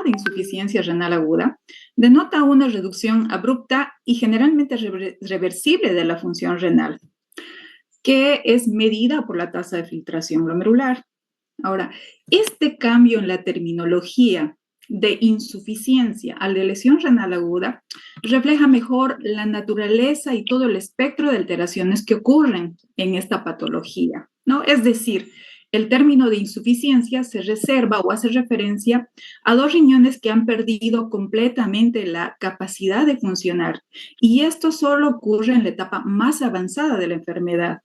de insuficiencia renal aguda denota una reducción abrupta y generalmente reversible de la función renal, que es medida por la tasa de filtración glomerular. Ahora, este cambio en la terminología de insuficiencia al de lesión renal aguda refleja mejor la naturaleza y todo el espectro de alteraciones que ocurren en esta patología, ¿no? Es decir, el término de insuficiencia se reserva o hace referencia a dos riñones que han perdido completamente la capacidad de funcionar, y esto solo ocurre en la etapa más avanzada de la enfermedad.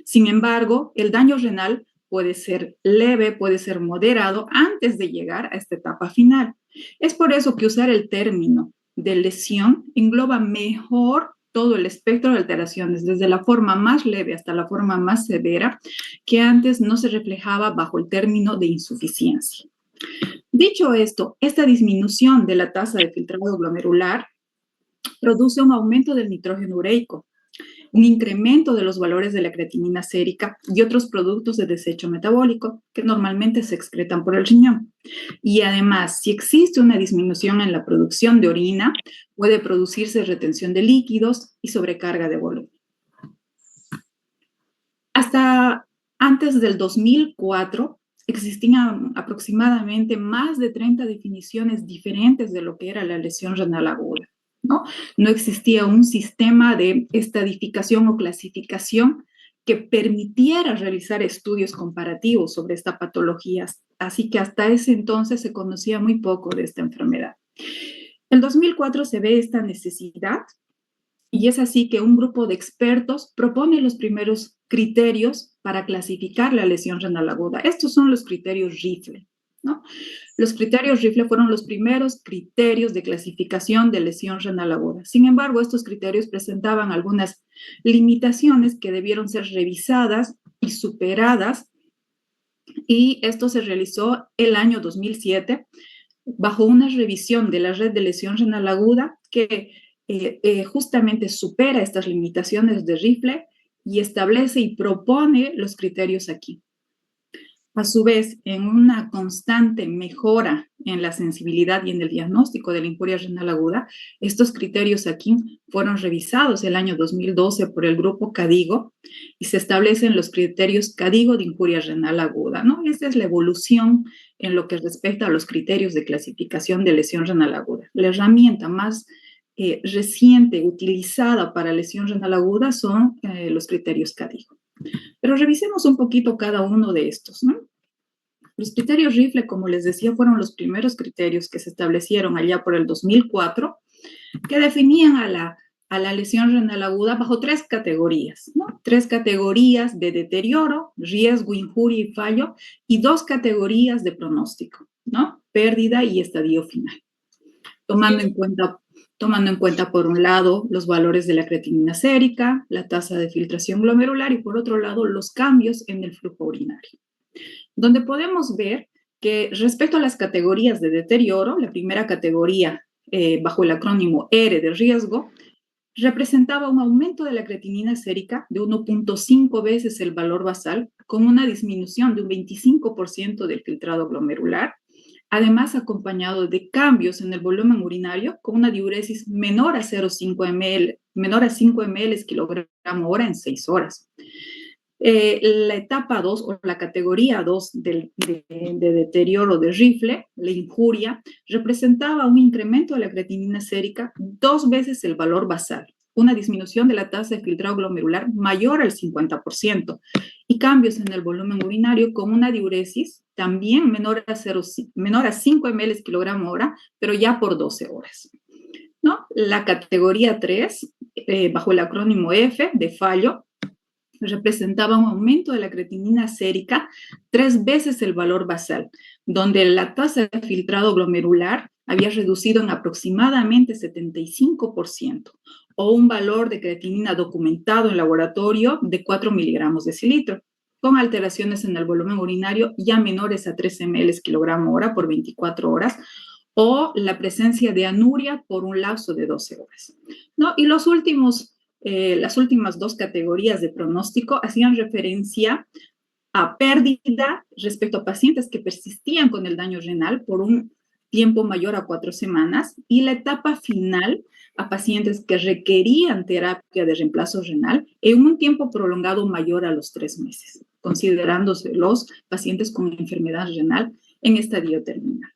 Sin embargo, el daño renal puede ser leve, puede ser moderado antes de llegar a esta etapa final. Es por eso que usar el término de lesión engloba mejor todo el espectro de alteraciones, desde la forma más leve hasta la forma más severa, que antes no se reflejaba bajo el término de insuficiencia. Dicho esto, esta disminución de la tasa de filtrado glomerular produce un aumento del nitrógeno ureico, un incremento de los valores de la creatinina sérica y otros productos de desecho metabólico que normalmente se excretan por el riñón. Y además, si existe una disminución en la producción de orina, puede producirse retención de líquidos y sobrecarga de volumen. Hasta antes del 2004, existían aproximadamente más de 30 definiciones diferentes de lo que era la lesión renal aguda. No existía un sistema de estadificación o clasificación que permitiera realizar estudios comparativos sobre esta patología, así que hasta ese entonces se conocía muy poco de esta enfermedad. En 2004 se ve esta necesidad y es así que un grupo de expertos propone los primeros criterios para clasificar la lesión renal aguda. Estos son los criterios Rifle, ¿no? Los criterios Rifle fueron los primeros criterios de clasificación de lesión renal aguda. Sin embargo, estos criterios presentaban algunas limitaciones que debieron ser revisadas y superadas, y esto se realizó el año 2007 bajo una revisión de la red de lesión renal aguda que justamente supera estas limitaciones de Rifle y establece y propone los criterios aquí. A su vez, en una constante mejora en la sensibilidad y en el diagnóstico de la injuria renal aguda, estos criterios aquí fueron revisados el año 2012 por el grupo CADIGO y se establecen los criterios CADIGO de injuria renal aguda, ¿no? Esta es la evolución en lo que respecta a los criterios de clasificación de lesión renal aguda. La herramienta más reciente utilizada para lesión renal aguda son los criterios CADIGO. Pero revisemos un poquito cada uno de estos, ¿no? Los criterios Rifle, como les decía, fueron los primeros criterios que se establecieron allá por el 2004, que definían a la lesión renal aguda bajo tres categorías, ¿no? Tres categorías de deterioro, riesgo, injuria y fallo, y dos categorías de pronóstico, ¿no? Pérdida y estadio final. Tomando en cuenta, por un lado, los valores de la creatinina sérica, la tasa de filtración glomerular y, por otro lado, los cambios en el flujo urinario. Donde podemos ver que respecto a las categorías de deterioro, la primera categoría, bajo el acrónimo R de riesgo, representaba un aumento de la creatinina sérica de 1.5 veces el valor basal, con una disminución de un 25% del filtrado glomerular, además acompañado de cambios en el volumen urinario con una diuresis menor a 0,5 ml, menor a 5 ml kilogramo hora en 6 horas. La etapa 2 o la categoría 2 de deterioro de Rifle, la injuria, representaba un incremento de la creatinina sérica 2 veces el valor basal, una disminución de la tasa de filtrado glomerular mayor al 50% y cambios en el volumen urinario con una diuresis también menor a 5 ml kilogramo hora, pero ya por 12 horas. ¿No? La categoría 3, bajo el acrónimo F de fallo, representaba un aumento de la creatinina sérica 3 veces el valor basal, donde la tasa de filtrado glomerular había reducido en aproximadamente 75%, o un valor de creatinina documentado en laboratorio de 4 miligramos de decilitro, con alteraciones en el volumen urinario ya menores a 3 ml kilogramo hora por 24 horas, o la presencia de anuria por un lapso de 12 horas. ¿No? Y las últimas dos categorías de pronóstico hacían referencia a pérdida respecto a pacientes que persistían con el daño renal por un tiempo mayor a 4 semanas, y la etapa final a pacientes que requerían terapia de reemplazo renal en un tiempo prolongado mayor a los 3 meses, considerándose los pacientes con enfermedad renal en estadio terminal.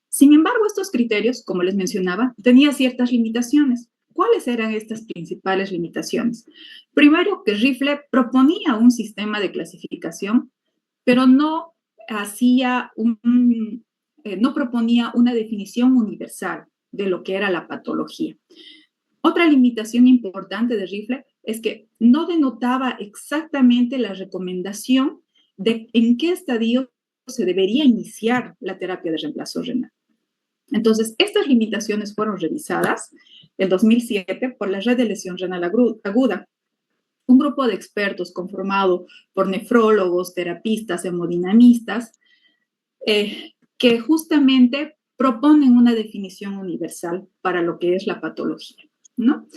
Sin embargo, estos criterios, como les mencionaba, tenían ciertas limitaciones. ¿Cuáles eran estas principales limitaciones? Primero, que Rifle proponía un sistema de clasificación, pero no no proponía una definición universal de lo que era la patología. Otra limitación importante de Rifle es que no denotaba exactamente la recomendación de en qué estadio se debería iniciar la terapia de reemplazo renal. Entonces, estas limitaciones fueron revisadas en 2007 por la Red de Lesión Renal Aguda, un grupo de expertos conformado por nefrólogos, terapistas, hemodinamistas, que justamente proponen una definición universal para lo que es la patología, ¿no?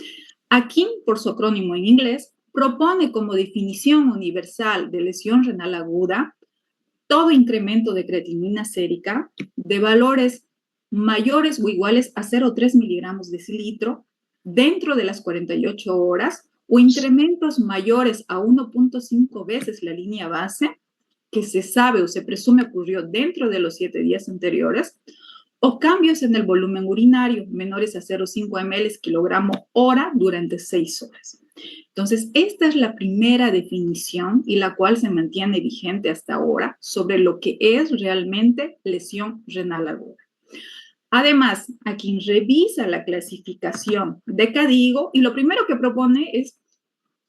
AKIN, por su acrónimo en inglés, propone como definición universal de lesión renal aguda todo incremento de creatinina sérica de valores mayores o iguales a 0,3 miligramos decilitro dentro de las 48 horas o incrementos mayores a 1,5 veces la línea base que se sabe o se presume ocurrió dentro de los 7 días anteriores, o cambios en el volumen urinario menores a 0,5 ml kilogramo hora durante 6 horas. Entonces, esta es la primera definición y la cual se mantiene vigente hasta ahora sobre lo que es realmente lesión renal aguda. Además, a quien revisa la clasificación de KDIGO, y lo primero que propone es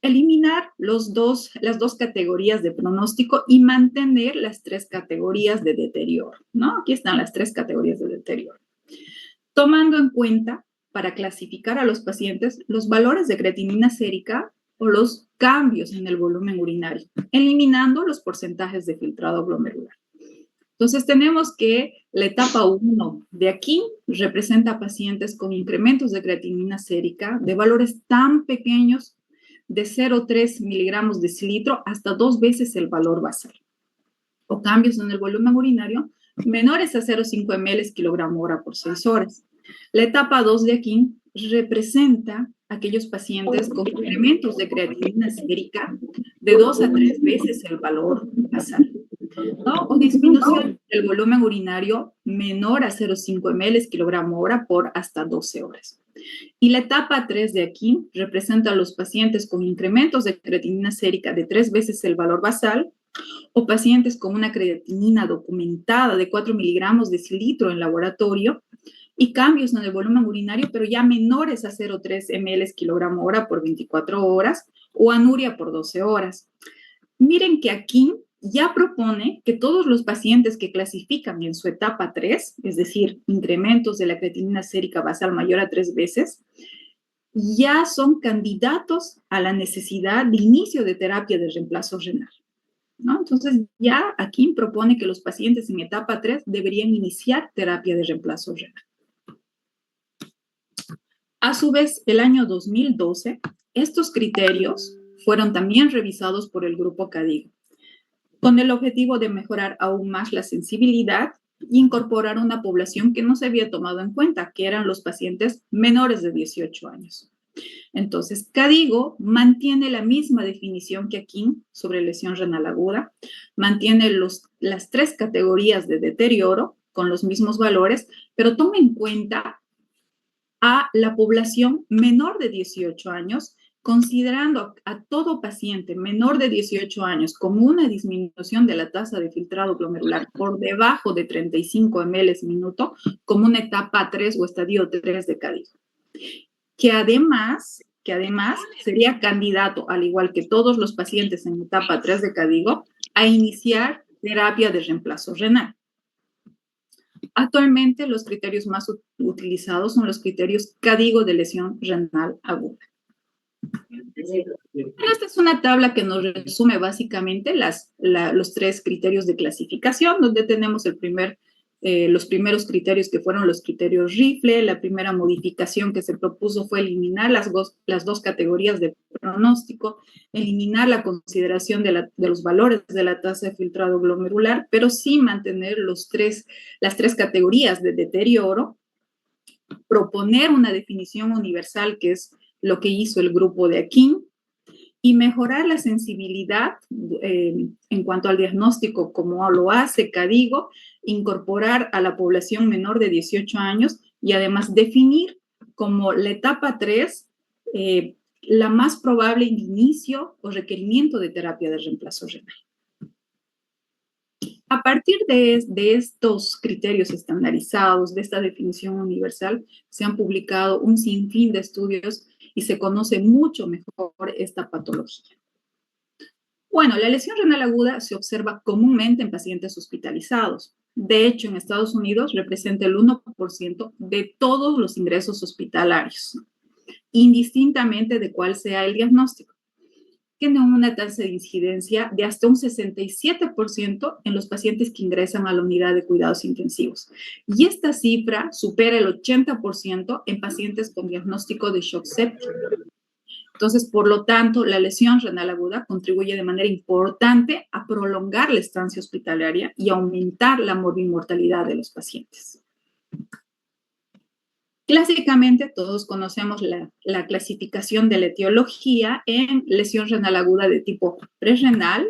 eliminar las dos categorías de pronóstico y mantener las 3 categorías de deterioro, ¿no? Aquí están las 3 categorías de deterioro. Tomando en cuenta, para clasificar a los pacientes, los valores de creatinina sérica o los cambios en el volumen urinario, eliminando los porcentajes de filtrado glomerular. Entonces, tenemos que la etapa 1 de aquí representa a pacientes con incrementos de creatinina sérica de valores tan pequeños de 0,3 miligramos decilitro hasta 2 veces el valor basal, o cambios en el volumen urinario menores a 0,5 ml kilogramo hora por 6 horas. La etapa 2 de aquí representa aquellos pacientes con incrementos de creatinina sérica de 2 a 3 veces el valor basal, ¿no? O disminución del volumen urinario menor a 0,5 ml kilogramo hora por hasta 12 horas. Y la etapa 3 de aquí representa a los pacientes con incrementos de creatinina sérica de 3 veces el valor basal o pacientes con una creatinina documentada de 4 miligramos decilitro en laboratorio y cambios en el volumen urinario, pero ya menores a 0,3 ml kilogramo hora por 24 horas o anuria por 12 horas. Miren que aquí ya propone que todos los pacientes que clasifican en su etapa 3, es decir, incrementos de la creatinina sérica basal mayor a 3 veces, ya son candidatos a la necesidad de inicio de terapia de reemplazo renal, ¿no? Entonces, ya aquí propone que los pacientes en etapa 3 deberían iniciar terapia de reemplazo renal. A su vez, el año 2012, estos criterios fueron también revisados por el grupo KDIGO, con el objetivo de mejorar aún más la sensibilidad y incorporar una población que no se había tomado en cuenta, que eran los pacientes menores de 18 años. Entonces, KDIGO mantiene la misma definición que aquí sobre lesión renal aguda, mantiene las 3 categorías de deterioro con los mismos valores, pero toma en cuenta a la población menor de 18 años, considerando a todo paciente menor de 18 años como una disminución de la tasa de filtrado glomerular por debajo de 35 ml minuto, como una etapa 3 o estadio 3 de KDIGO. Que además sería candidato, al igual que todos los pacientes en etapa 3 de KDIGO, a iniciar terapia de reemplazo renal. Actualmente, los criterios más utilizados son los criterios KDIGO de lesión renal aguda. Esta es una tabla que nos resume básicamente los 3 criterios de clasificación, donde tenemos el primer los primeros criterios que fueron los criterios Rifle. La primera modificación que se propuso fue eliminar las dos categorías de pronóstico, eliminar la consideración de los valores de la tasa de filtrado glomerular, pero sí mantener las tres categorías de deterioro, proponer una definición universal, que es lo que hizo el grupo de Akin, y mejorar la sensibilidad en cuanto al diagnóstico, como lo hace CADIGO, incorporar a la población menor de 18 años y además definir como la etapa 3 la más probable inicio o requerimiento de terapia de reemplazo renal. A partir de estos criterios estandarizados, de esta definición universal, se han publicado un sinfín de estudios y se conoce mucho mejor esta patología. Bueno, la lesión renal aguda se observa comúnmente en pacientes hospitalizados. De hecho, en Estados Unidos representa el 1% de todos los ingresos hospitalarios, indistintamente de cuál sea el diagnóstico. Tiene una tasa de incidencia de hasta un 67% en los pacientes que ingresan a la unidad de cuidados intensivos. Y esta cifra supera el 80% en pacientes con diagnóstico de shock séptico. Entonces, por lo tanto, la lesión renal aguda contribuye de manera importante a prolongar la estancia hospitalaria y aumentar la morbimortalidad de los pacientes. Clásicamente, todos conocemos la clasificación de la etiología en lesión renal aguda de tipo prerrenal,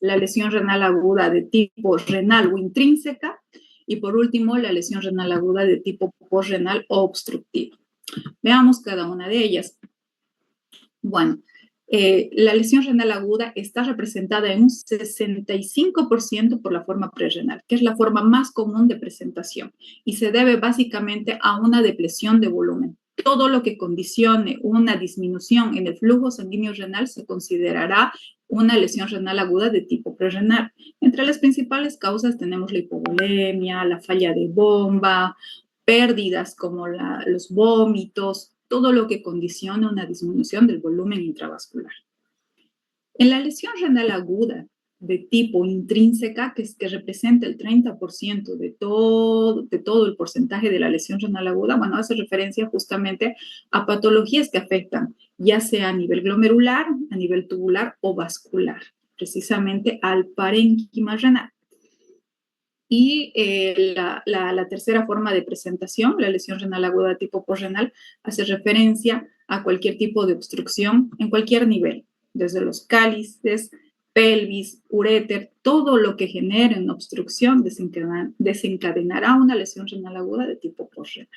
la lesión renal aguda de tipo renal o intrínseca, y por último, la lesión renal aguda de tipo posrenal o obstructiva. Veamos cada una de ellas. Bueno, la lesión renal aguda está representada en un 65% por la forma prerrenal, que es la forma más común de presentación, y se debe básicamente a una depresión de volumen. Todo lo que condicione una disminución en el flujo sanguíneo renal se considerará una lesión renal aguda de tipo prerrenal. Entre las principales causas tenemos la hipovolemia, la falla de bomba, pérdidas como los vómitos, todo lo que condiciona una disminución del volumen intravascular. En la lesión renal aguda de tipo intrínseca, que representa el 30% de todo el porcentaje de la lesión renal aguda, bueno, hace referencia justamente a patologías que afectan ya sea a nivel glomerular, a nivel tubular o vascular, precisamente al parénquima renal. Y la tercera forma de presentación, la lesión renal aguda de tipo posrenal, hace referencia a cualquier tipo de obstrucción en cualquier nivel, desde los cálices, pelvis, uréter, todo lo que genere una obstrucción desencadenará una lesión renal aguda de tipo posrenal.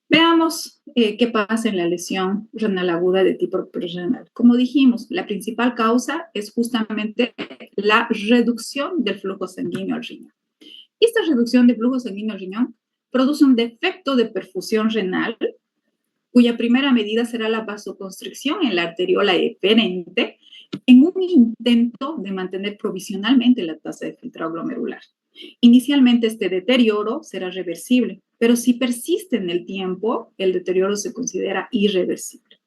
Veamos qué pasa en la lesión renal aguda de tipo prerrenal. Como dijimos, la principal causa es justamente la reducción del flujo sanguíneo al riñón. Esta reducción del flujo sanguíneo al riñón produce un defecto de perfusión renal, cuya primera medida será la vasoconstricción en la arteriola eferente, en un intento de mantener provisionalmente la tasa de filtrado glomerular. Inicialmente este deterioro será reversible, pero si persiste en el tiempo, el deterioro se considera irreversible.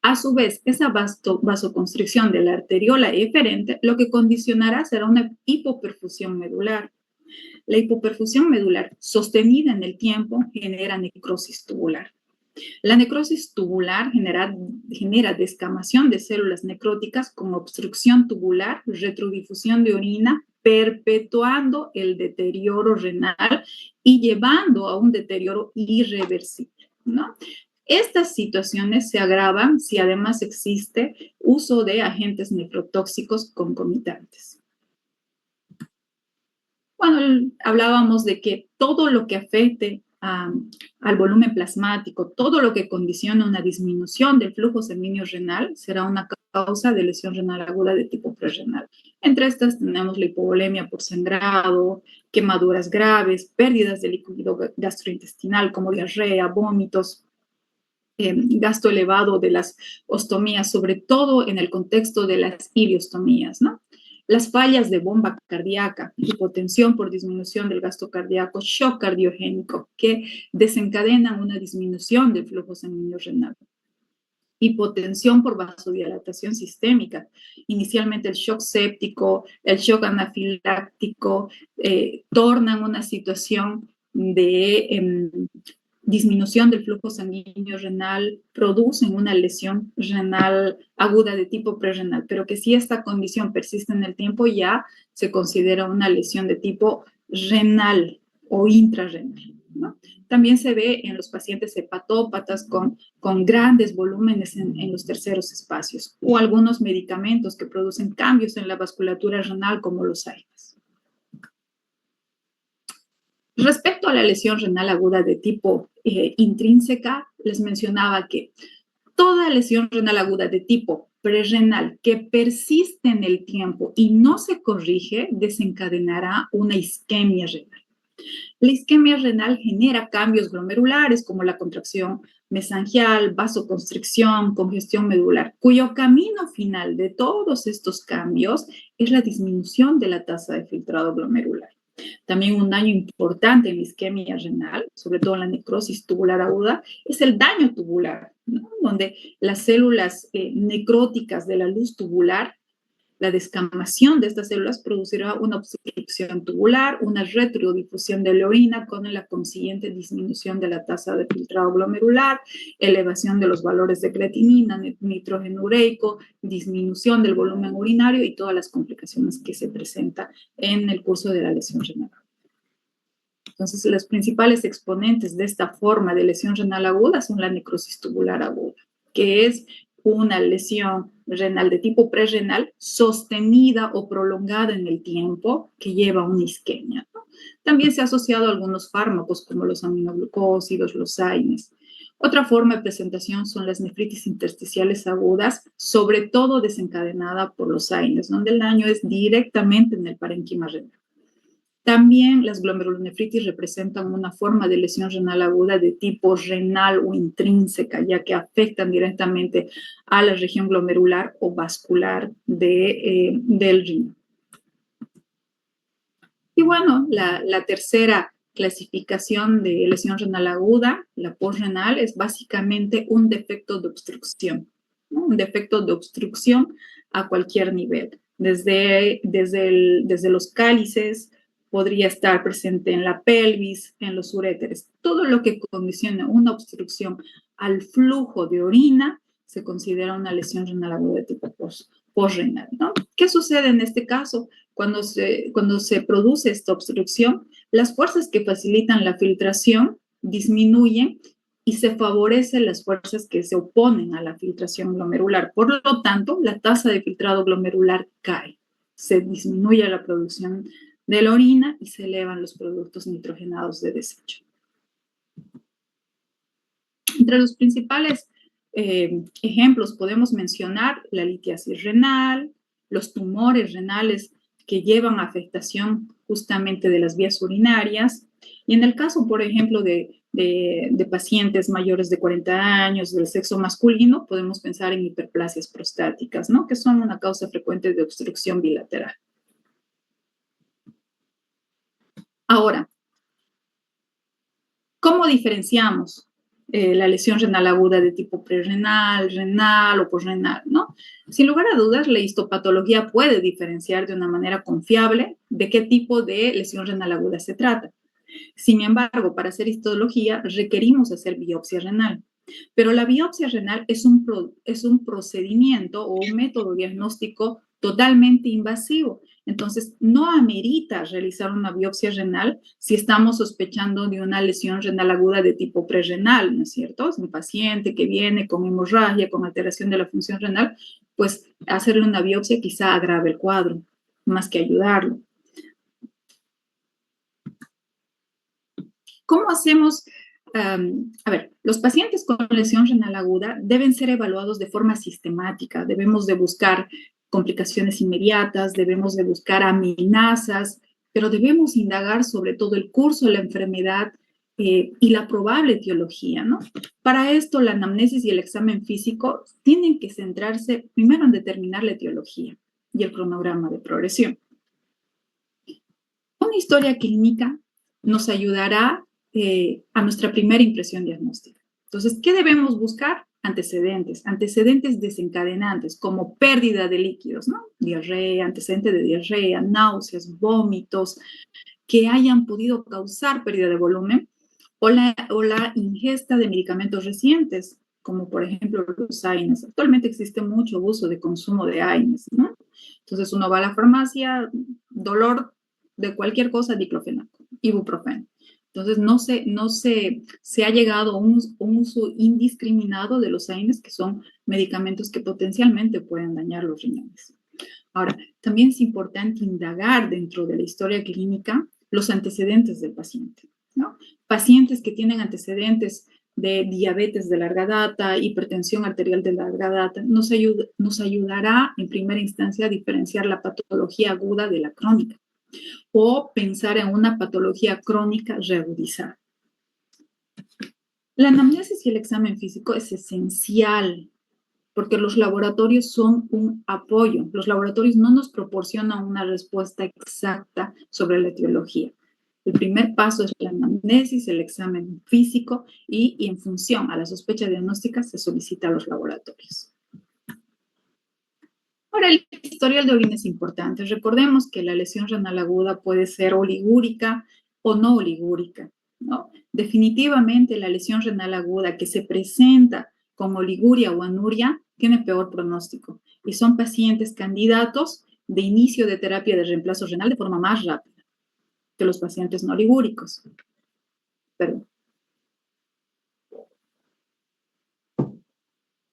A su vez, esa vasoconstricción de la arteriola eferente lo que condicionará será una hipoperfusión medular. La hipoperfusión medular sostenida en el tiempo genera necrosis tubular. La necrosis tubular genera descamación de células necróticas con obstrucción tubular, retrodifusión de orina, perpetuando el deterioro renal y llevando a un deterioro irreversible, ¿no? Estas situaciones se agravan si además existe uso de agentes nefrotóxicos concomitantes. Bueno, hablábamos de que todo lo que afecte al volumen plasmático, todo lo que condiciona una disminución del flujo sanguíneo renal será una causa de lesión renal aguda de tipo prerrenal. Entre estas tenemos la hipovolemia por sangrado, quemaduras graves, pérdidas de líquido gastrointestinal como diarrea, vómitos, gasto elevado de las ostomías, sobre todo en el contexto de las ileostomías, ¿no? Las fallas de bomba cardíaca, hipotensión por disminución del gasto cardíaco, shock cardiogénico, que desencadenan una disminución del flujo sanguíneo renal. hipotensión por vasodilatación sistémica. Inicialmente el shock séptico, el shock anafiláctico, tornan una situación de disminución del flujo sanguíneo renal, producen una lesión renal aguda de tipo prerrenal, pero que si esta condición persiste en el tiempo ya se considera una lesión de tipo renal o intrarrenal, ¿no? También se ve en los pacientes hepatópatas con grandes volúmenes en los terceros espacios o algunos medicamentos que producen cambios en la vasculatura renal como los AINES. Respecto a la lesión renal aguda de tipo intrínseca, les mencionaba que toda lesión renal aguda de tipo prerrenal que persiste en el tiempo y no se corrige desencadenará una isquemia renal. La isquemia renal genera cambios glomerulares como la contracción mesangial, vasoconstricción, congestión medular, cuyo camino final de todos estos cambios es la disminución de la tasa de filtrado glomerular. También un daño importante en la isquemia renal, sobre todo en la necrosis tubular aguda, es el daño tubular, ¿no? Donde las células necróticas de la luz tubular, la descamación de estas células producirá una obstrucción tubular, una retrodifusión de la orina con la consiguiente disminución de la tasa de filtrado glomerular, elevación de los valores de creatinina, nitrógeno ureico, disminución del volumen urinario y todas las complicaciones que se presentan en el curso de la lesión renal. Entonces, los principales exponentes de esta forma de lesión renal aguda son la necrosis tubular aguda, que es una lesión renal de tipo prerrenal sostenida o prolongada en el tiempo que lleva a una isquemia, ¿no? También se ha asociado a algunos fármacos como los aminoglucósidos, los AINES. Otra forma de presentación son las nefritis intersticiales agudas, sobre todo desencadenada por los AINES, donde el daño es directamente en el parénquima renal. También las glomerulonefritis representan una forma de lesión renal aguda de tipo renal o intrínseca, ya que afectan directamente a la región glomerular o vascular del riñón. Y bueno, la tercera clasificación de lesión renal aguda, la postrenal, es básicamente un defecto de obstrucción, ¿no? Un defecto de obstrucción a cualquier nivel, desde los cálices, podría estar presente en la pelvis, en los uréteres. Todo lo que condicione una obstrucción al flujo de orina se considera una lesión renal aguda de tipo postrenal, ¿no? ¿Qué sucede en este caso? Cuando se produce esta obstrucción, las fuerzas que facilitan la filtración disminuyen y se favorecen las fuerzas que se oponen a la filtración glomerular. Por lo tanto, la tasa de filtrado glomerular cae. Se disminuye la producción de la orina y se elevan los productos nitrogenados de desecho. Entre los principales ejemplos podemos mencionar la litiasis renal, los tumores renales que llevan a afectación justamente de las vías urinarias. Y en el caso, por ejemplo, de pacientes mayores de 40 años del sexo masculino, podemos pensar en hiperplasias prostáticas, ¿no? Que son una causa frecuente de obstrucción bilateral. Ahora, ¿cómo diferenciamos la lesión renal aguda de tipo prerrenal, renal o postrenal, ¿no? Sin lugar a dudas, la histopatología puede diferenciar de una manera confiable de qué tipo de lesión renal aguda se trata. Sin embargo, para hacer histología requerimos hacer biopsia renal. Pero la biopsia renal es un procedimiento o un método diagnóstico totalmente invasivo. Entonces, no amerita realizar una biopsia renal si estamos sospechando de una lesión renal aguda de tipo prerrenal, ¿no es cierto? Es un paciente que viene con hemorragia, con alteración de la función renal, pues hacerle una biopsia quizá agrave el cuadro, más que ayudarlo. ¿Cómo hacemos? A ver, los pacientes con lesión renal aguda deben ser evaluados de forma sistemática. Debemos de buscar complicaciones inmediatas, debemos de buscar amenazas, pero debemos indagar sobre todo el curso de la enfermedad y la probable etiología, ¿no? Para esto, la anamnesis y el examen físico tienen que centrarse primero en determinar la etiología y el cronograma de progresión. Una historia clínica nos ayudará a nuestra primera impresión diagnóstica. Entonces, ¿qué debemos buscar? antecedentes desencadenantes, como pérdida de líquidos, ¿no? Diarrea, antecedente de diarrea, náuseas, vómitos, que hayan podido causar pérdida de volumen, o la ingesta de medicamentos recientes, como por ejemplo los AINES. Actualmente existe mucho uso de consumo de AINES, ¿no? Entonces uno va a la farmacia, dolor de cualquier cosa, diclofenaco, ibuprofeno. Entonces se ha llegado a un uso indiscriminado de los AINES, que son medicamentos que potencialmente pueden dañar los riñones. Ahora, también es importante indagar dentro de la historia clínica los antecedentes del paciente, ¿no? Pacientes que tienen antecedentes de diabetes de larga data, hipertensión arterial de larga data, nos ayudará en primera instancia a diferenciar la patología aguda de la crónica o pensar en una patología crónica reagudizada. La anamnesis y el examen físico es esencial porque los laboratorios son un apoyo. Los laboratorios no nos proporcionan una respuesta exacta sobre la etiología. El primer paso es la anamnesis, el examen físico y en función a la sospecha diagnóstica se solicita a los laboratorios. Ahora, el historial de orina es importante. Recordemos que la lesión renal aguda puede ser oligúrica o no oligúrica, ¿no? Definitivamente la lesión renal aguda que se presenta con oliguria o anuria tiene peor pronóstico y son pacientes candidatos de inicio de terapia de reemplazo renal de forma más rápida que los pacientes no oligúricos. Perdón.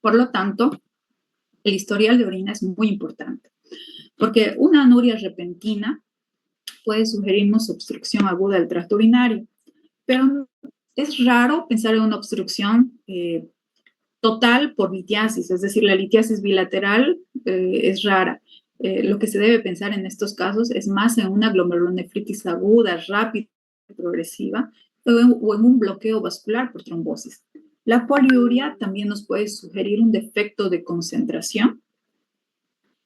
Por lo tanto, el historial de orina es muy importante, porque una anuria repentina puede sugerirnos obstrucción aguda del tracto urinario, pero es raro pensar en una obstrucción total por litiasis, es decir, la litiasis bilateral es rara. Lo que se debe pensar en estos casos es más en una glomerulonefritis aguda, rápida, progresiva, o en un bloqueo vascular por trombosis. La poliuria también nos puede sugerir un defecto de concentración,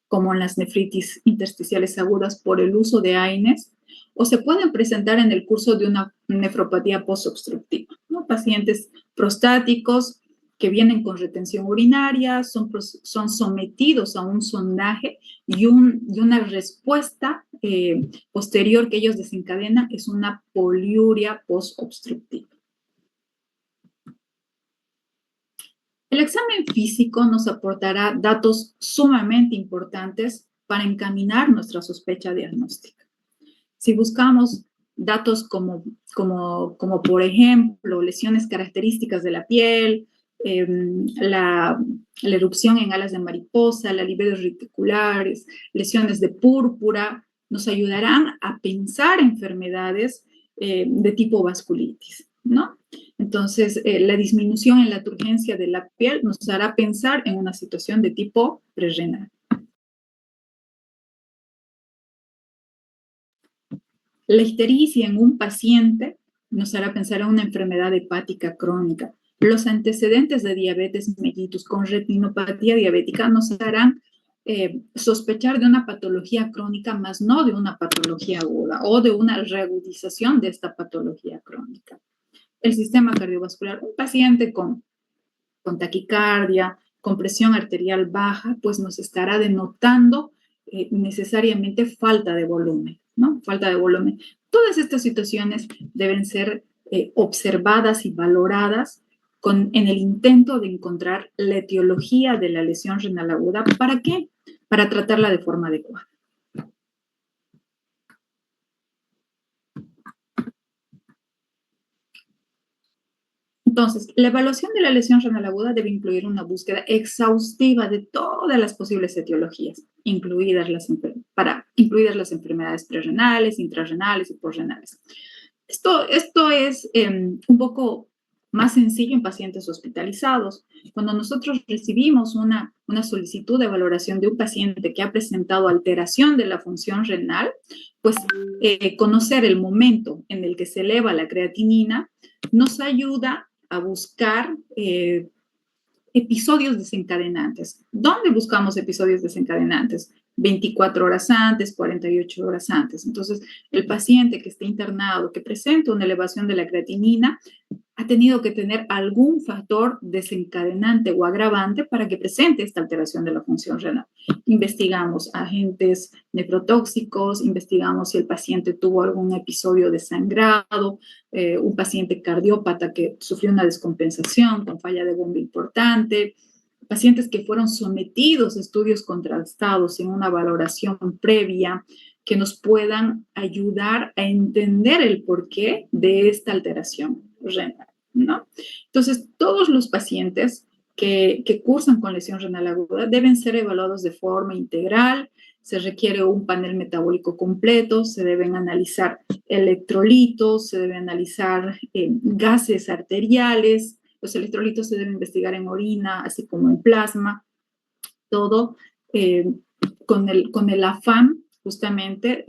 como en las nefritis intersticiales agudas por el uso de AINES, o se pueden presentar en el curso de una nefropatía postobstructiva, ¿no? Pacientes prostáticos que vienen con retención urinaria, son sometidos a un sondaje y una respuesta posterior que ellos desencadenan es una poliuria postobstructiva. El examen físico nos aportará datos sumamente importantes para encaminar nuestra sospecha diagnóstica. Si buscamos datos como por ejemplo, lesiones características de la piel, la erupción en alas de mariposa, la libedos reticulares, lesiones de púrpura, nos ayudarán a pensar enfermedades de tipo vasculitis, ¿no? Entonces, la disminución en la turgencia de la piel nos hará pensar en una situación de tipo prerrenal. La ictericia en un paciente nos hará pensar en una enfermedad hepática crónica. Los antecedentes de diabetes mellitus con retinopatía diabética nos harán sospechar de una patología crónica, más no de una patología aguda o de una reagudización de esta patología crónica. El sistema cardiovascular, un paciente con taquicardia, con presión arterial baja, pues nos estará denotando necesariamente falta de volumen, ¿no? Falta de volumen. Todas estas situaciones deben ser observadas y valoradas en el intento de encontrar la etiología de la lesión renal aguda. ¿Para qué? Para tratarla de forma adecuada. Entonces, la evaluación de la lesión renal aguda debe incluir una búsqueda exhaustiva de todas las posibles etiologías, incluidas las enfermedades prerrenales, intrarrenales y posrenales. Esto es un poco más sencillo en pacientes hospitalizados. Cuando nosotros recibimos una solicitud de valoración de un paciente que ha presentado alteración de la función renal, pues conocer el momento en el que se eleva la creatinina nos ayuda a buscar episodios desencadenantes. ¿Dónde buscamos episodios desencadenantes? 24 horas antes, 48 horas antes. Entonces, el paciente que esté internado, que presenta una elevación de la creatinina, ha tenido que tener algún factor desencadenante o agravante para que presente esta alteración de la función renal. Investigamos agentes nefrotóxicos, investigamos si el paciente tuvo algún episodio de sangrado, un paciente cardiópata que sufrió una descompensación con falla de bomba importante, pacientes que fueron sometidos a estudios contrastados en una valoración previa que nos puedan ayudar a entender el porqué de esta alteración renal, ¿no? Entonces, todos los pacientes que cursan con lesión renal aguda deben ser evaluados de forma integral, se requiere un panel metabólico completo, se deben analizar electrolitos, se deben analizar gases arteriales, los electrolitos se deben investigar en orina, así como en plasma, todo con el afán justamente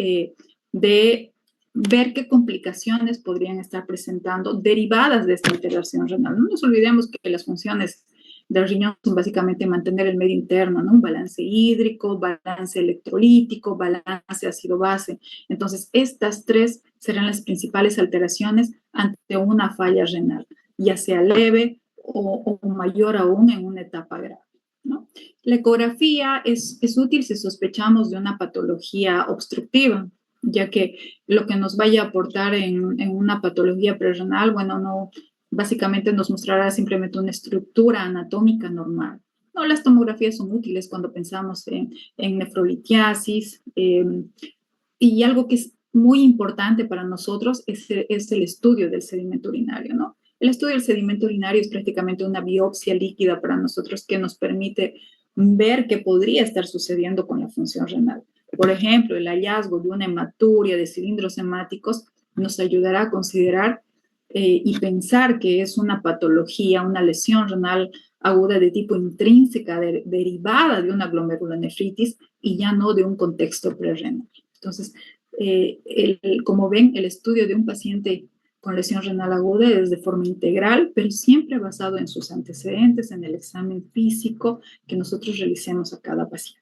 de ver qué complicaciones podrían estar presentando derivadas de esta alteración renal. No nos olvidemos que las funciones del riñón son básicamente mantener el medio interno, ¿no? Un balance hídrico, balance electrolítico, balance ácido-base. Entonces, estas tres serán las principales alteraciones ante una falla renal, ya sea leve o mayor aún en una etapa grave, ¿no? La ecografía es útil si sospechamos de una patología obstructiva, ya que lo que nos vaya a aportar en una patología prerrenal, bueno, no, básicamente nos mostrará simplemente una estructura anatómica normal. No, las tomografías son útiles cuando pensamos en nefrolitiasis, y algo que es muy importante para nosotros es el estudio del sedimento urinario, ¿no? El estudio del sedimento urinario es prácticamente una biopsia líquida para nosotros que nos permite ver qué podría estar sucediendo con la función renal. Por ejemplo, el hallazgo de una hematuria de cilindros hemáticos nos ayudará a considerar y pensar que es una patología, una lesión renal aguda de tipo intrínseca derivada de una glomerulonefritis y ya no de un contexto prerrenal. Entonces, como ven, el estudio de un paciente con lesión renal aguda es de forma integral, pero siempre basado en sus antecedentes, en el examen físico que nosotros realicemos a cada paciente.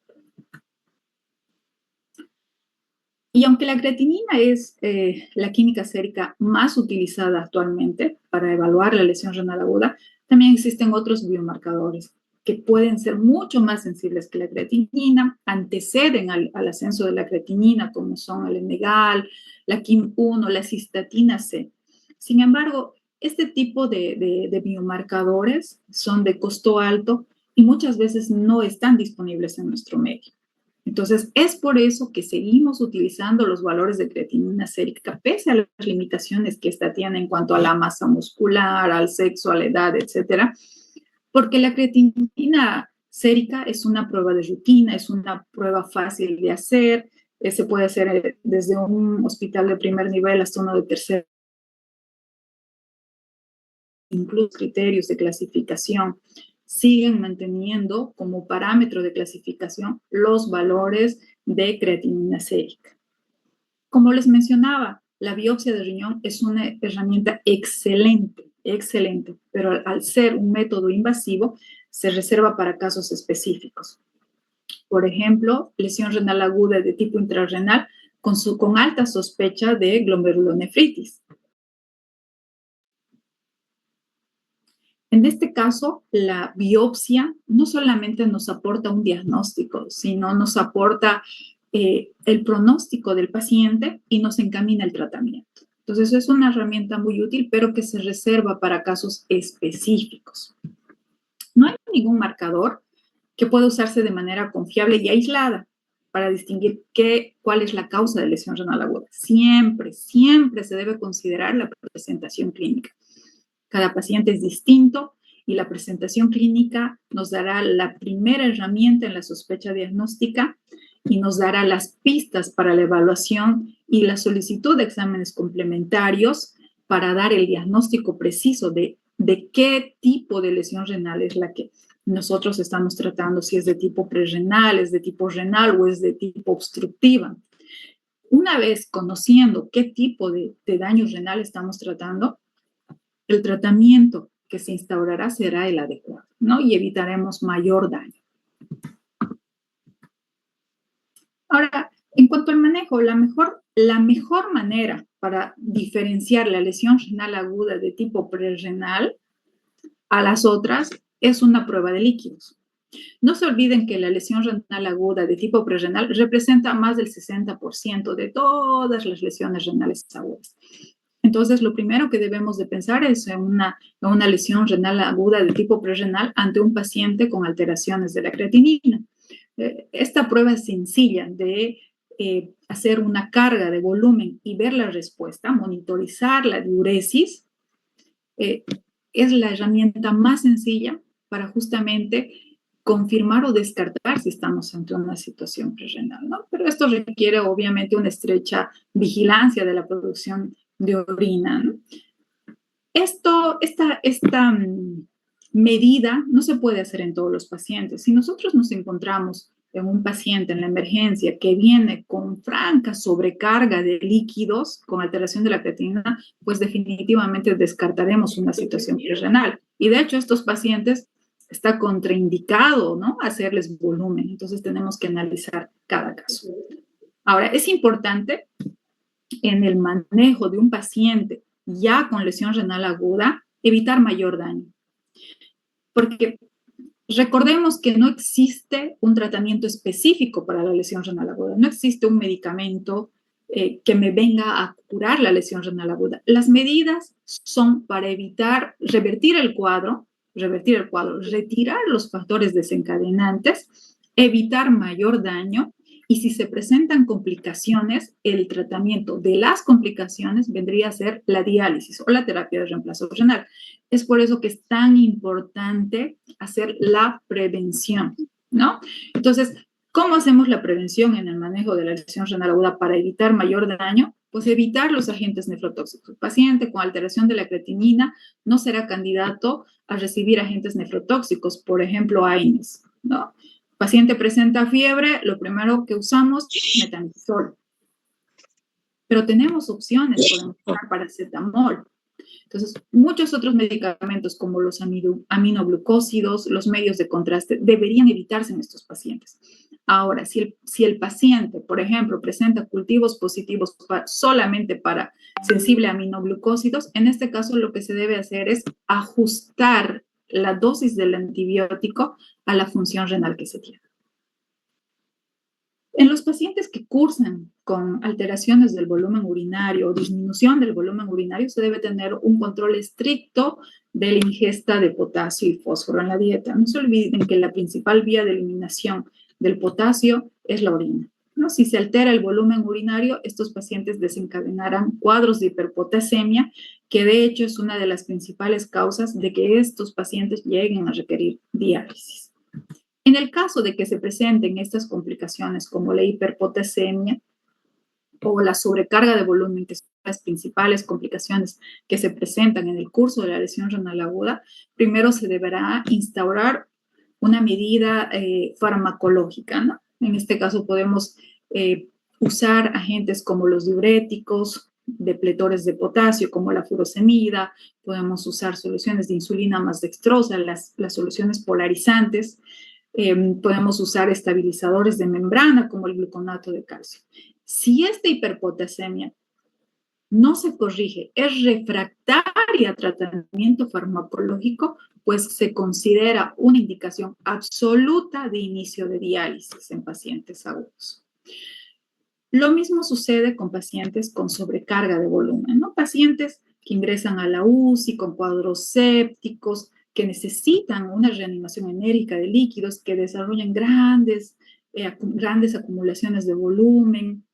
Y aunque la creatinina es la química sérica más utilizada actualmente para evaluar la lesión renal aguda, también existen otros biomarcadores que pueden ser mucho más sensibles que la creatinina, anteceden al ascenso de la creatinina, como son el Enegal, la KIM-1, la cistatina C. Sin embargo, este tipo de biomarcadores son de costo alto y muchas veces no están disponibles en nuestro medio. Entonces, es por eso que seguimos utilizando los valores de creatinina sérica, pese a las limitaciones que esta tiene en cuanto a la masa muscular, al sexo, a la edad, etcétera, porque la creatinina sérica es una prueba de rutina, es una prueba fácil de hacer, se puede hacer desde un hospital de primer nivel hasta uno de tercer, incluso criterios de clasificación siguen manteniendo como parámetro de clasificación los valores de creatinina sérica. Como les mencionaba, la biopsia de riñón es una herramienta excelente, excelente, pero al ser un método invasivo, se reserva para casos específicos. Por ejemplo, lesión renal aguda de tipo intrarrenal con alta sospecha de glomerulonefritis. En este caso, la biopsia no solamente nos aporta un diagnóstico, sino nos aporta el pronóstico del paciente y nos encamina el tratamiento. Entonces, es una herramienta muy útil, pero que se reserva para casos específicos. No hay ningún marcador que pueda usarse de manera confiable y aislada para distinguir cuál es la causa de lesión renal aguda. Siempre, siempre se debe considerar la presentación clínica. Cada paciente es distinto y la presentación clínica nos dará la primera herramienta en la sospecha diagnóstica y nos dará las pistas para la evaluación y la solicitud de exámenes complementarios para dar el diagnóstico preciso de qué tipo de lesión renal es la que nosotros estamos tratando, si es de tipo prerrenal, es de tipo renal o es de tipo obstructiva. Una vez conociendo qué tipo de daño renal estamos tratando, el tratamiento que se instaurará será el adecuado, ¿no? Y evitaremos mayor daño. Ahora, en cuanto al manejo, la mejor manera para diferenciar la lesión renal aguda de tipo prerrenal a las otras es una prueba de líquidos. No se olviden que la lesión renal aguda de tipo prerrenal representa más del 60% de todas las lesiones renales agudas. Entonces, lo primero que debemos de pensar es en una lesión renal aguda de tipo prerrenal ante un paciente con alteraciones de la creatinina. Esta prueba es sencilla de hacer una carga de volumen y ver la respuesta, monitorizar la diuresis, eh, es la herramienta más sencilla para justamente confirmar o descartar si estamos ante una situación prerrenal, ¿no? Pero esto requiere obviamente una estrecha vigilancia de la producción de orina, ¿no? Esta medida no se puede hacer en todos los pacientes. Si nosotros nos encontramos en un paciente en la emergencia que viene con franca sobrecarga de líquidos, con alteración de la creatinina, pues definitivamente descartaremos una situación prerrenal. Y de hecho, estos pacientes está contraindicado, ¿no? Hacerles volumen. Entonces tenemos que analizar cada caso. Ahora, es importante en el manejo de un paciente ya con lesión renal aguda, evitar mayor daño. Porque recordemos que no existe un tratamiento específico para la lesión renal aguda, no existe un medicamento que me venga a curar la lesión renal aguda. Las medidas son para evitar, revertir el cuadro, retirar los factores desencadenantes, evitar mayor daño y si se presentan complicaciones, el tratamiento de las complicaciones vendría a ser la diálisis o la terapia de reemplazo renal. Es por eso que es tan importante hacer la prevención, ¿no? Entonces, ¿cómo hacemos la prevención en el manejo de la lesión renal aguda para evitar mayor daño? Pues evitar los agentes nefrotóxicos. El paciente con alteración de la creatinina no será candidato a recibir agentes nefrotóxicos, por ejemplo, AINES, ¿no? Paciente presenta fiebre, lo primero que usamos es metamizol. Pero tenemos opciones, podemos usar paracetamol. Entonces, muchos otros medicamentos como los aminoglucósidos, los medios de contraste, deberían evitarse en estos pacientes. Ahora, si el paciente, por ejemplo, presenta cultivos positivos solamente para sensible a aminoglucósidos, en este caso lo que se debe hacer es ajustar la dosis del antibiótico a la función renal que se tiene. En los pacientes que cursan con alteraciones del volumen urinario o disminución del volumen urinario, se debe tener un control estricto de la ingesta de potasio y fósforo en la dieta. No se olviden que la principal vía de eliminación del potasio es la orina, ¿no? Si se altera el volumen urinario, estos pacientes desencadenarán cuadros de hiperpotasemia, que de hecho es una de las principales causas de que estos pacientes lleguen a requerir diálisis. En el caso de que se presenten estas complicaciones como la hiperpotasemia o la sobrecarga de volumen, que son las principales complicaciones que se presentan en el curso de la lesión renal aguda, primero se deberá instaurar una medida farmacológica, ¿no? En este caso podemos usar agentes como los diuréticos, depletores de potasio como la furosemida, podemos usar soluciones de insulina más dextrosa, las soluciones polarizantes, podemos usar estabilizadores de membrana como el gluconato de calcio. Si esta hiperpotasemia no se corrige, es refractaria a tratamiento farmacológico, pues se considera una indicación absoluta de inicio de diálisis en pacientes agudos. Lo mismo sucede con pacientes con sobrecarga de volumen, ¿no? Pacientes que ingresan a la UCI con cuadros sépticos, que necesitan una reanimación enérica de líquidos, que desarrollan grandes acumulaciones de volumen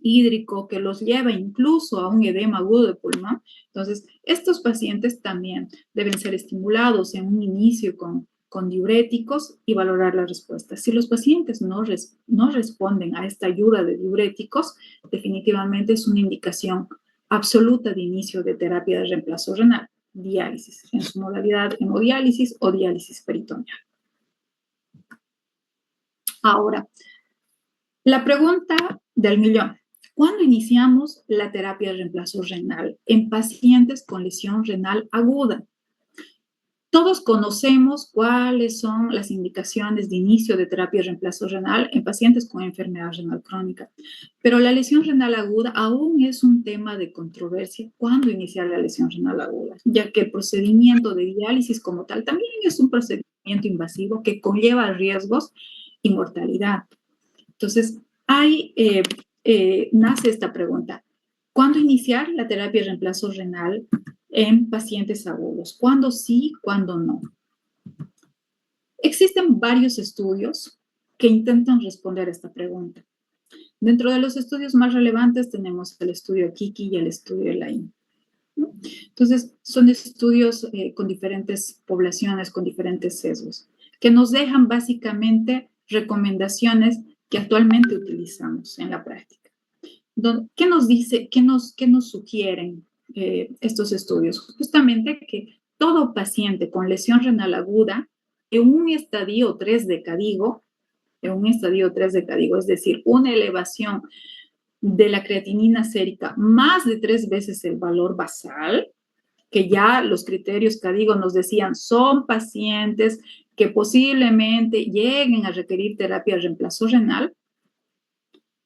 hídrico, que los lleva incluso a un edema agudo de pulmón. Entonces, estos pacientes también deben ser estimulados en un inicio con diuréticos y valorar la respuesta. Si los pacientes no responden a esta ayuda de diuréticos, definitivamente es una indicación absoluta de inicio de terapia de reemplazo renal, diálisis, en su modalidad hemodiálisis o diálisis peritoneal. Ahora, la pregunta del millón. ¿Cuándo iniciamos la terapia de reemplazo renal en pacientes con lesión renal aguda? Todos conocemos cuáles son las indicaciones de inicio de terapia de reemplazo renal en pacientes con enfermedad renal crónica, pero la lesión renal aguda aún es un tema de controversia cuándo iniciar la lesión renal aguda, ya que el procedimiento de diálisis como tal también es un procedimiento invasivo que conlleva riesgos y mortalidad. Entonces, nace esta pregunta. ¿Cuándo iniciar la terapia de reemplazo renal en pacientes agudos? ¿Cuándo sí, cuándo no? Existen varios estudios que intentan responder a esta pregunta. Dentro de los estudios más relevantes tenemos el estudio Kiki y el estudio Elaine. Entonces, son estudios con diferentes poblaciones, con diferentes sesgos, que nos dejan básicamente recomendaciones que actualmente utilizamos en la práctica. ¿Qué nos dice, qué nos sugieren estos estudios? Justamente que todo paciente con lesión renal aguda en un estadio 3 de CADIGO, es decir, una elevación de la creatinina sérica más de 3 veces el valor basal, que ya los criterios CADIGO nos decían son pacientes que posiblemente lleguen a requerir terapia de reemplazo renal,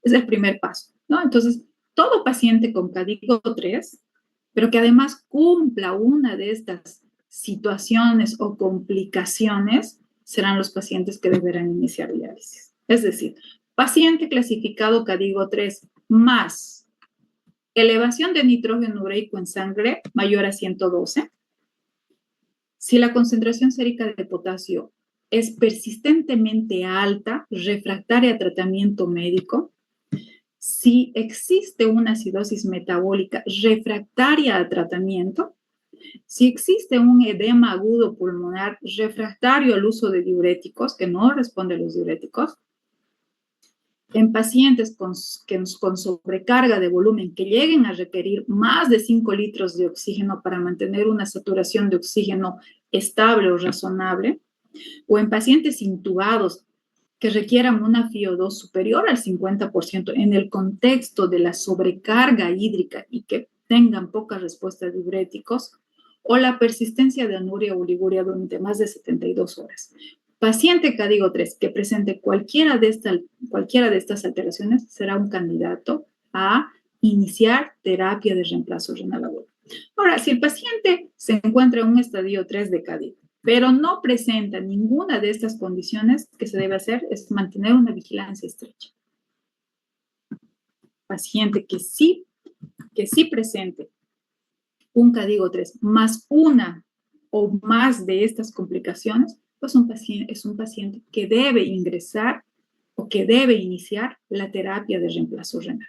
es el primer paso, ¿no? Entonces, todo paciente con CADIGO 3, pero que además cumpla una de estas situaciones o complicaciones, serán los pacientes que deberán iniciar diálisis. Es decir, paciente clasificado CADIGO 3 más elevación de nitrógeno ureico en sangre mayor a 112. Si la concentración sérica de potasio es persistentemente alta, refractaria a tratamiento médico, si existe una acidosis metabólica refractaria al tratamiento, si existe un edema agudo pulmonar refractario al uso de diuréticos, que no responde a los diuréticos, en pacientes con sobrecarga de volumen que lleguen a requerir más de 5 litros de oxígeno para mantener una saturación de oxígeno estable o razonable, o en pacientes intubados que requieran una FiO2 superior al 50% en el contexto de la sobrecarga hídrica y que tengan poca respuesta de diuréticos, o la persistencia de anuria o oliguria durante más de 72 horas. Paciente CADIGO 3 que presente cualquiera de estas alteraciones será un candidato a iniciar terapia de reemplazo renal agudo. Ahora, si el paciente se encuentra en un estadio 3 de CADIGO, pero no presenta ninguna de estas condiciones, que se debe hacer es mantener una vigilancia estrecha. Paciente que sí presente un CADIGO 3 más una o más de estas complicaciones, pues es un paciente que debe ingresar o que debe iniciar la terapia de reemplazo renal.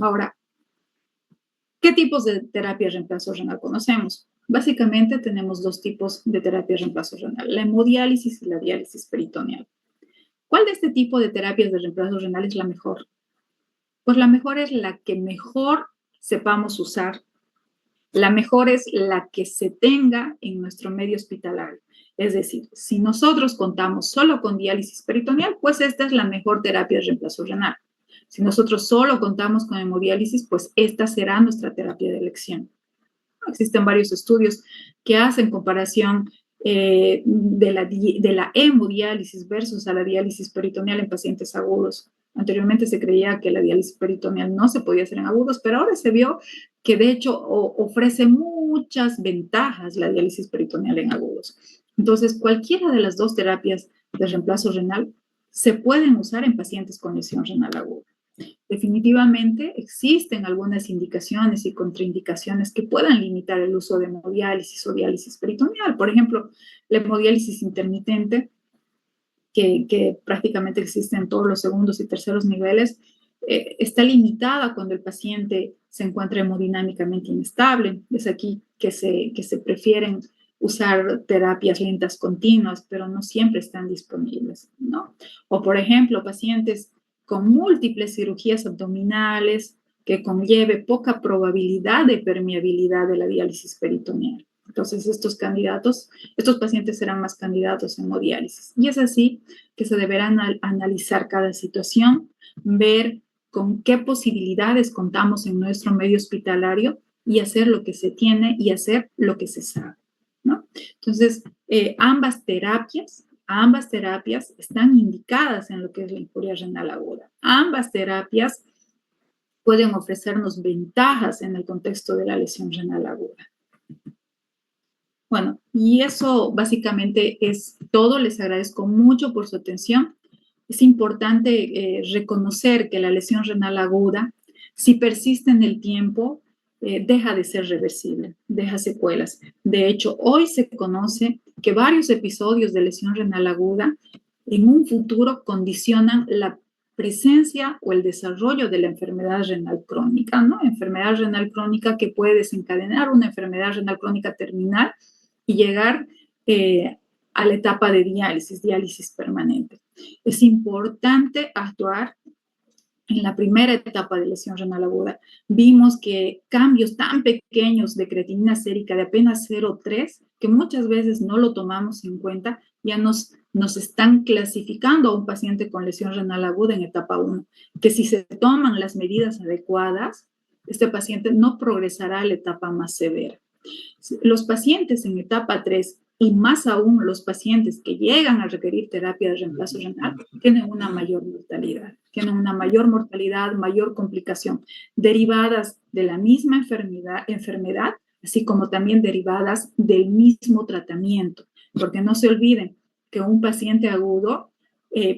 Ahora, ¿qué tipos de terapia de reemplazo renal conocemos? Básicamente tenemos dos tipos de terapia de reemplazo renal, la hemodiálisis y la diálisis peritoneal. ¿Cuál de este tipo de terapias de reemplazo renal es la mejor? Pues la mejor es la que mejor sepamos usar. La mejor es la que se tenga en nuestro medio hospitalario. Es decir, si nosotros contamos solo con diálisis peritoneal, pues esta es la mejor terapia de reemplazo renal. Si nosotros solo contamos con hemodiálisis, pues esta será nuestra terapia de elección. Existen varios estudios que hacen comparación de la hemodiálisis versus a la diálisis peritoneal en pacientes agudos. Anteriormente se creía que la diálisis peritoneal no se podía hacer en agudos, pero ahora se vio que de hecho ofrece muchas ventajas la diálisis peritoneal en agudos. Entonces, cualquiera de las dos terapias de reemplazo renal se pueden usar en pacientes con lesión renal aguda. Definitivamente existen algunas indicaciones y contraindicaciones que puedan limitar el uso de hemodiálisis o diálisis peritoneal. Por ejemplo, la hemodiálisis intermitente, que prácticamente existe en todos los segundos y terceros niveles, está limitada cuando el paciente se encuentra hemodinámicamente inestable. Es aquí que se prefieren usar terapias lentas continuas, pero no siempre están disponibles, ¿no? O, por ejemplo, pacientes con múltiples cirugías abdominales que conlleve poca probabilidad de permeabilidad de la diálisis peritoneal. Entonces, estos pacientes serán más candidatos a hemodiálisis. Y es así que se deberán analizar cada situación, ver con qué posibilidades contamos en nuestro medio hospitalario y hacer lo que se tiene y hacer lo que se sabe, ¿no? Entonces, ambas terapias están indicadas en lo que es la injuria renal aguda. Ambas terapias pueden ofrecernos ventajas en el contexto de la lesión renal aguda. Bueno, y eso básicamente es todo. Les agradezco mucho por su atención. Es importante reconocer que la lesión renal aguda, si persiste en el tiempo, deja de ser reversible, deja secuelas. De hecho, hoy se conoce que varios episodios de lesión renal aguda en un futuro condicionan la presencia o el desarrollo de la enfermedad renal crónica, ¿no? Enfermedad renal crónica que puede desencadenar una enfermedad renal crónica terminal y llegar a la etapa de diálisis permanente. Es importante actuar en la primera etapa de lesión renal aguda. Vimos que cambios tan pequeños de creatinina sérica de apenas 0,3, que muchas veces no lo tomamos en cuenta, ya nos están clasificando a un paciente con lesión renal aguda en etapa 1, que si se toman las medidas adecuadas, este paciente no progresará a la etapa más severa. Los pacientes en etapa 3 y más aún los pacientes que llegan a requerir terapia de reemplazo renal tienen una mayor mortalidad, mayor complicación, derivadas de la misma enfermedad, así como también derivadas del mismo tratamiento, porque no se olviden que un paciente agudo,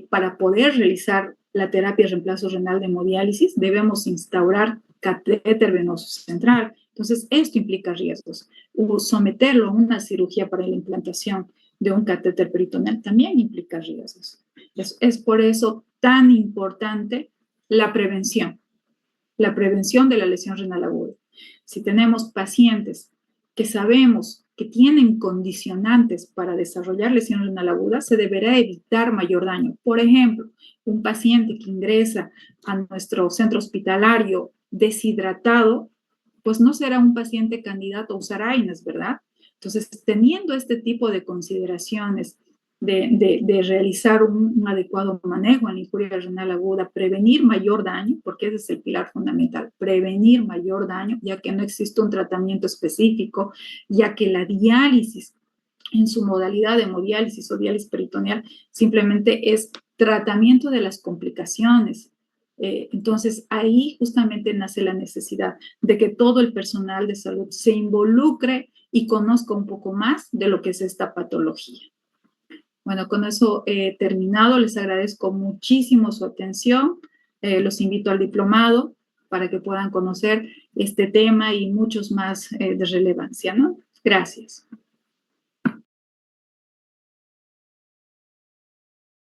para poder realizar la terapia de reemplazo renal de hemodiálisis, debemos instaurar catéter venoso central. Entonces, esto implica riesgos. Someterlo a una cirugía para la implantación de un catéter peritoneal también implica riesgos. Es por eso tan importante la prevención de la lesión renal aguda. Si tenemos pacientes que sabemos que tienen condicionantes para desarrollar lesión renal aguda, se deberá evitar mayor daño. Por ejemplo, un paciente que ingresa a nuestro centro hospitalario deshidratado, pues no será un paciente candidato a usar AINES, ¿verdad? Entonces, teniendo este tipo de consideraciones de realizar un adecuado manejo en la injuria renal aguda, prevenir mayor daño, porque ese es el pilar fundamental, prevenir mayor daño, ya que no existe un tratamiento específico, ya que la diálisis en su modalidad de hemodiálisis o diálisis peritoneal simplemente es tratamiento de las complicaciones. Entonces, ahí justamente nace la necesidad de que todo el personal de salud se involucre y conozca un poco más de lo que es esta patología. Bueno, con eso he terminado. Les agradezco muchísimo su atención. Los invito al diplomado para que puedan conocer este tema y muchos más de relevancia, ¿no? Gracias.